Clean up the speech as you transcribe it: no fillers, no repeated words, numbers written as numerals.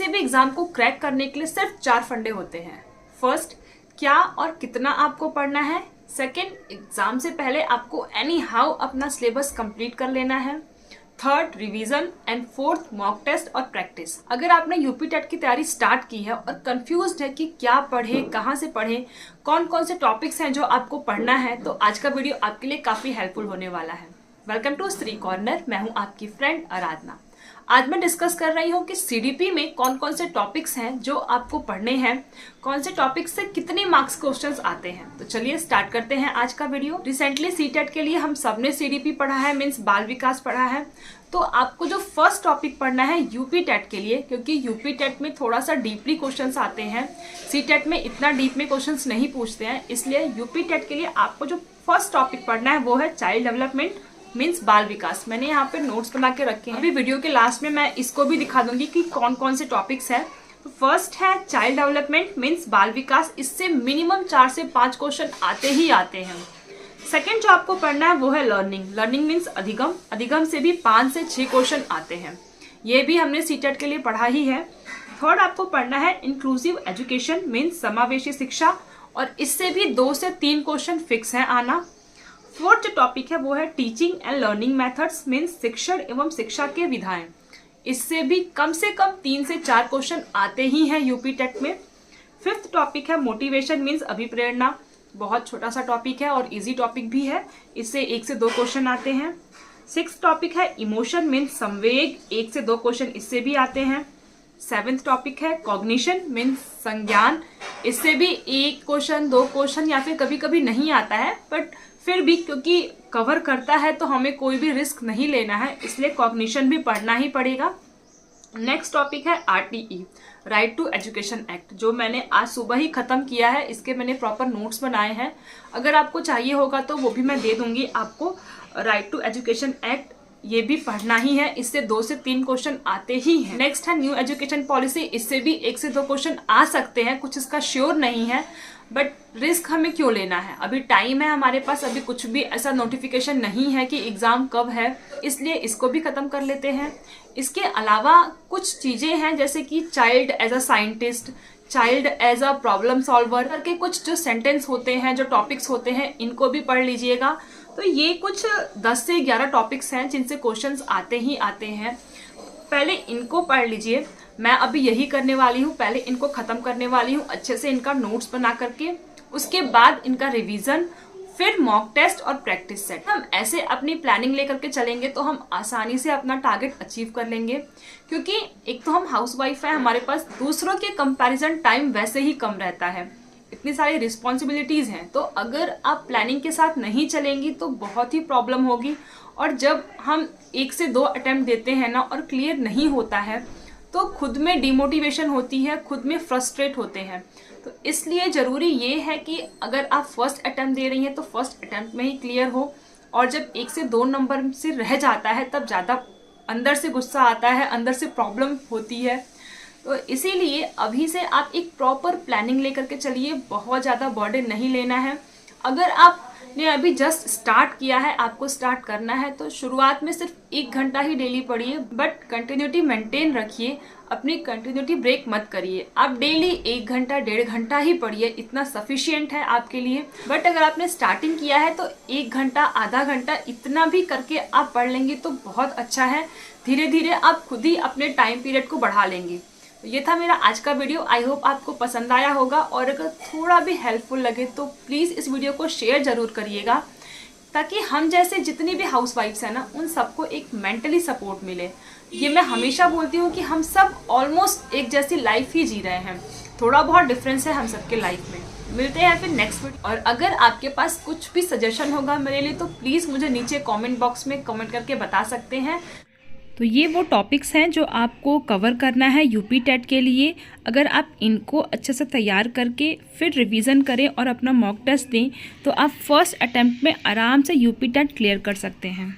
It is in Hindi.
किसी भी एग्जाम को क्रैक करने के लिए सिर्फ 4 फंडे होते हैं। फर्स्ट, क्या और कितना आपको पढ़ना है। सेकंड, एग्जाम से पहले आपको एनी हाउ अपना सिलेबस कंप्लीट कर लेना है। Third, revision. And fourth, mock test और प्रैक्टिस। अगर आपने यूपी टेट की तैयारी स्टार्ट की है और कंफ्यूज्ड है कि क्या पढ़े, कहाँ से पढ़े, कौन कौन से टॉपिक्स हैं जो आपको पढ़ना है, तो आज का वीडियो आपके लिए काफी हेल्पफुल होने वाला है। वेलकम टू स्त्री कॉर्नर। मैं हूं आपकी फ्रेंड आराधना। आज मैं डिस्कस कर रही हूं कि सीडीपी में कौन कौन से टॉपिक्स हैं जो आपको पढ़ने हैं, कौन से टॉपिक्स से कितने मार्क्स क्वेश्चंस आते हैं। तो चलिए स्टार्ट करते हैं आज का वीडियो। रिसेंटली सीटेट के लिए हम सबने सीडीपी पढ़ा है, मीन्स बाल विकास पढ़ा है। तो आपको जो फर्स्ट टॉपिक पढ़ना है यूपी टेट के लिए, क्योंकि यूपी टेट में थोड़ा सा डीपली क्वेश्चंस आते हैं, सीटेट में इतना डीप में क्वेश्चंस नहीं पूछते हैं, इसलिए यूपी टेट के लिए आपको जो फर्स्ट टॉपिक पढ़ना है वो है चाइल्ड डेवलपमेंट मीन्स बाल विकास। मैंने यहाँ पे नोट्स बना के रखे हैं, अभी वीडियो के लास्ट में मैं इसको भी दिखा दूंगी कि कौन कौन से टॉपिक्स हैं। तो फर्स्ट है चाइल्ड डेवलपमेंट मीन्स बाल विकास। इससे मिनिमम 4 से 5 क्वेश्चन आते ही आते हैं। सेकंड जो आपको पढ़ना है वो है लर्निंग। लर्निंग मीन्स अधिगम। अधिगम से भी 5 से 6 क्वेश्चन आते हैं, ये भी हमने सीटेट के लिए पढ़ा ही है। थर्ड आपको पढ़ना है इंक्लूसिव एजुकेशन मीन्स समावेशी शिक्षा, और इससे भी 2 से 3 क्वेश्चन फिक्स है आना। फोर्थ जो टॉपिक है वो है teaching and learning methods means शिक्षण एवं शिक्षा के विधाएं। इससे भी कम से कम 3 से 4 क्वेश्चन आते ही हैं यूपी टेट में। फिफ्थ टॉपिक है मोटिवेशन मीन्स अभिप्रेरणा। बहुत छोटा सा टॉपिक है और इजी टॉपिक भी है, इससे 1 से 2 क्वेश्चन आते हैं। सिक्स्थ टॉपिक है इमोशन मीन्स संवेग। 1 से 2 क्वेश्चन इससे भी आते हैं। सेवेंथ टॉपिक है कॉग्निशन मीन्स संज्ञान। इससे भी 1 क्वेश्चन 2 क्वेश्चन या फिर कभी कभी नहीं आता है, बट फिर भी क्योंकि कवर करता है तो हमें कोई भी रिस्क नहीं लेना है, इसलिए कॉग्निशन भी पढ़ना ही पड़ेगा। नेक्स्ट टॉपिक है RTE, right to education act, जो मैंने आज सुबह ही खत्म किया है। इसके मैंने प्रॉपर नोट्स बनाए हैं, अगर आपको चाहिए होगा तो वो भी मैं दे दूंगी आपको। राइट टू एजुकेशन एक्ट ये भी पढ़ना ही है, इससे 2 से 3 क्वेश्चन आते ही हैं। नेक्स्ट है न्यू एजुकेशन पॉलिसी। इससे भी 1 से 2 क्वेश्चन आ सकते हैं, कुछ इसका श्योर नहीं है, बट रिस्क हमें क्यों लेना है, अभी टाइम है हमारे पास, अभी कुछ भी ऐसा नोटिफिकेशन नहीं है कि एग्जाम कब है, इसलिए इसको भी खत्म कर लेते हैं। इसके अलावा कुछ चीजें हैं जैसे कि child as a scientist, child as a problem solver करके कुछ जो सेंटेंस होते हैं, जो टॉपिक्स होते हैं, इनको भी पढ़ लीजिएगा। तो ये कुछ 10 से 11 टॉपिक्स हैं जिनसे क्वेश्चंस आते ही आते हैं। पहले इनको पढ़ लीजिए, मैं अभी यही करने वाली हूँ, पहले इनको खत्म करने वाली हूँ अच्छे से इनका नोट्स बना करके, उसके बाद इनका रिवीजन, फिर मॉक टेस्ट और प्रैक्टिस सेट। हम ऐसे अपनी प्लानिंग लेकर के चलेंगे तो हम आसानी से अपना टारगेट अचीव कर लेंगे, क्योंकि एक तो हम हाउसवाइफ है, हमारे पास दूसरों के कंपैरिजन टाइम वैसे ही कम रहता है, इतनी सारी रिस्पॉन्सिबिलिटीज हैं। तो अगर आप प्लानिंग के साथ नहीं चलेंगी तो बहुत ही प्रॉब्लम होगी, और जब हम 1 से 2 अटेम्प्ट देते हैं ना और क्लियर नहीं होता है तो खुद में डिमोटिवेशन होती है, खुद में फ्रस्ट्रेट होते हैं। तो इसलिए ज़रूरी ये है कि अगर आप फर्स्ट अटेम्प्ट दे रही हैं तो फर्स्ट अटेम्प्ट में ही क्लियर हो, और जब 1 से 2 नंबर से रह जाता है तब ज़्यादा अंदर से गुस्सा आता है, अंदर से प्रॉब्लम होती है। तो इसीलिए अभी से आप एक प्रॉपर प्लानिंग लेकर के चलिए, बहुत ज़्यादा बर्डन नहीं लेना है। अगर आपने अभी जस्ट स्टार्ट किया है, आपको स्टार्ट करना है, तो शुरुआत में सिर्फ 1 घंटा ही डेली पढ़िए, बट कंटिन्यूटी मेंटेन रखिए, अपनी कंटिन्यूटी ब्रेक मत करिए। आप डेली 1 घंटा 1.5 घंटा ही पढ़िए, इतना सफिशिएंट है आपके लिए। बट अगर आपने स्टार्टिंग किया है तो 1 घंटा आधा घंटा इतना भी करके आप पढ़ लेंगे तो बहुत अच्छा है। धीरे धीरे आप खुद ही अपने टाइम पीरियड को बढ़ा लेंगे। ये था मेरा आज का वीडियो, आई होप आपको पसंद आया होगा, और अगर थोड़ा भी हेल्पफुल लगे तो प्लीज़ इस वीडियो को शेयर ज़रूर करिएगा, ताकि हम जैसे जितनी भी हाउसवाइफ्स हैं ना उन सबको एक मेंटली सपोर्ट मिले। ये मैं हमेशा बोलती हूँ कि हम सब ऑलमोस्ट एक जैसी लाइफ ही जी रहे हैं, थोड़ा बहुत डिफरेंस है हम सबके लाइफ में। मिलते हैं फिर नेक्स्ट वीडियो, और अगर आपके पास कुछ भी सजेशन होगा मेरे लिए तो प्लीज़ मुझे नीचे कॉमेंट बॉक्स में कमेंट करके बता सकते हैं। तो ये वो टॉपिक्स हैं जो आपको कवर करना है यूपी टेट के लिए। अगर आप इनको अच्छे से तैयार करके फिर रिवीजन करें और अपना मॉक टेस्ट दें तो आप फर्स्ट अटेम्प्ट में आराम से यूपी टेट क्लियर कर सकते हैं।